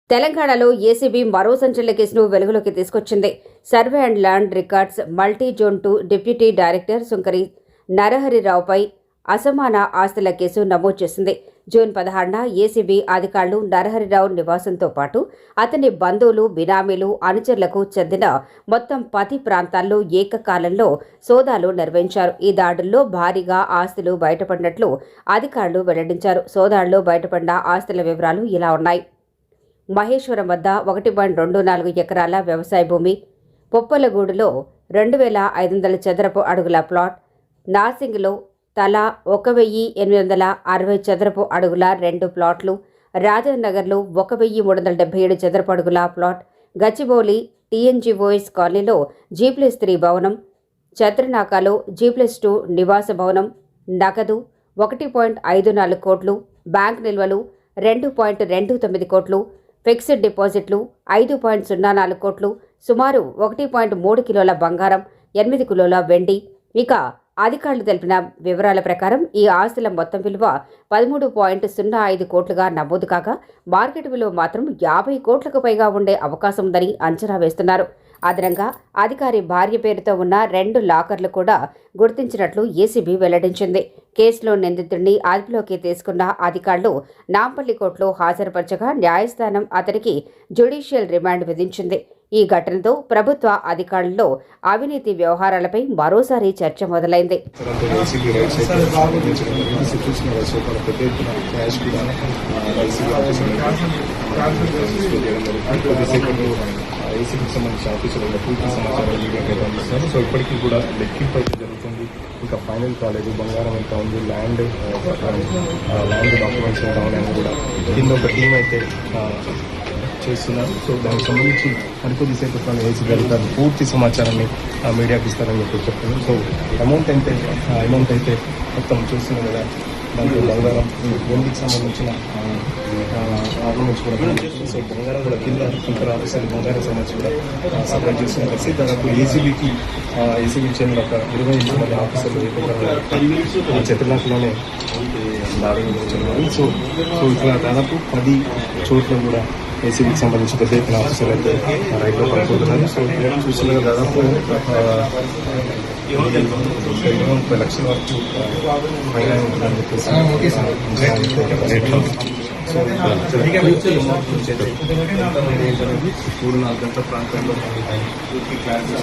తెలంగాణలో ఏసీబీ మరో సంచలన కేసును వెలుగులోకి తీసుకొచ్చింది. Survey and land records multi zone 2 deputy director సుంకరి నరహరిరావుపై అసమాన ఆస్తుల కేసు నమోదు చేసింది. జూన్ 16న ఏసీబీ అధికారులు నరహరిరావు నివాసంతో పాటు అతని బంధువులు, బినామీలు, అనుచరులకు చెందిన మొత్తం 10 ప్రాంతాల్లో ఏకకాలంలో సోదాలు నిర్వహించారు. ఈ దాడుల్లో భారీగా ఆస్తులు బయటపడినట్లు అధికారులు వెల్లడించారు. సోదాల్లో బయటపడిన ఆస్తుల వివరాలు ఇలా ఉన్నాయి. మహేశ్వరం వద్ద 1.24 ఎకరాల వ్యవసాయ భూమి, పొప్పలగూడులో 2500 చదరపు అడుగుల ప్లాట్, నాసింగ్లో తలా 1860 చదరపు అడుగుల 2 ప్లాట్లు, రాజానగర్లో 1377 చదరపు అడుగుల ప్లాట్, గచ్చిబౌలి టీఎన్జీఓఎస్ కాలనీలో G+3 భవనం, చత్రనాకాలో G+2 నివాస భవనం, నగదు 1.54 కోట్లు, బ్యాంక్ నిల్వలు 2.29 కోట్లు, ఫిక్స్డ్ డిపాజిట్లు 5.04 కోట్లు, సుమారు 1.3 కిలోల బంగారం, 8 కిలోల వెండి. ఇక అధికారులు తెలిపిన వివరాల ప్రకారం ఈ ఆస్తుల మొత్తం విలువ 13.05 కోట్లుగా నమోదు కాగా మార్కెట్ విలువ మాత్రం 50 కోట్లకు పైగా ఉండే అవకాశం ఉందని అంచనా వేస్తున్నారు. అదనంగా అధికారి భార్య పేరుతో ఉన్న 2 లాకర్లు కూడా గుర్తించినట్లు ఏసీబీ వెల్లడించింది. కేసులో నిందితుడిని అదుపులోకి తీసుకున్న అధికారులు నాంపల్లి కోర్టులో హాజరుపరచగా న్యాయస్థానం అతనికి జ్యుడిషియల్ రిమాండ్ విధించింది. ఈ ఘటనతో ప్రభుత్వ అధికారుల్లో అవినీతి వ్యవహారాలపై మరోసారి చర్చ మొదలైంది. ఏసీబీకి సంబంధించిన ఆఫీసులలో పూర్తి సమాచారం మీడియాకి అందిస్తున్నారు. సో ఇప్పటికీ కూడా లెక్కింపు అయితే జరుగుతుంది. ఇంకా ఫైనల్ కాలేదు. బంగారం ఎంత ఉంది, ల్యాండ్ డాక్యుమెంట్స్ ఎంత ఉన్నాయని కూడా కింద ఒక టీం అయితే చేస్తున్నారు. సో దానికి సంబంధించి మరికొద్దిసేపు ఏసీబీ అధికారులు పూర్తి సమాచారాన్ని మీడియాకి ఇస్తారని చెప్పి చెప్తున్నాను. సో అమౌంట్ అయితే మొత్తం చూస్తున్నాం కదా. దాంట్లో బంగారం, వెండికి సంబంధించిన ఆర్నమెంట్స్ కూడా కనిపిస్తుంది. సో బంగారం కూడా కింద ఇతర ఆఫీసర్లు బంగారం సంబంధించి కూడా సప్లై చేస్తున్న పరిస్థితి. దాదాపు ఏసీబీకి చెందిన ఒక 20 మంది ఆఫీసర్లు చిత్రనాథ్లోనే దాడులు జరుగుతున్నారు. సో ఇక్కడ దాదాపు 10 చోట్ల కూడా ఏసీబీకి సంబంధించి పెద్ద ఎత్తున ఆఫీసర్లు అయితే రైల్లో పడుకుంటున్నారు. సో చూస్తున్నారు దాదాపు 30 లక్షల వరకు పైన ఉంటుందని చెప్పేసి రేట్లో. సో 3-4 గంటల ప్రాంతంలో పూర్తి క్లారిటీ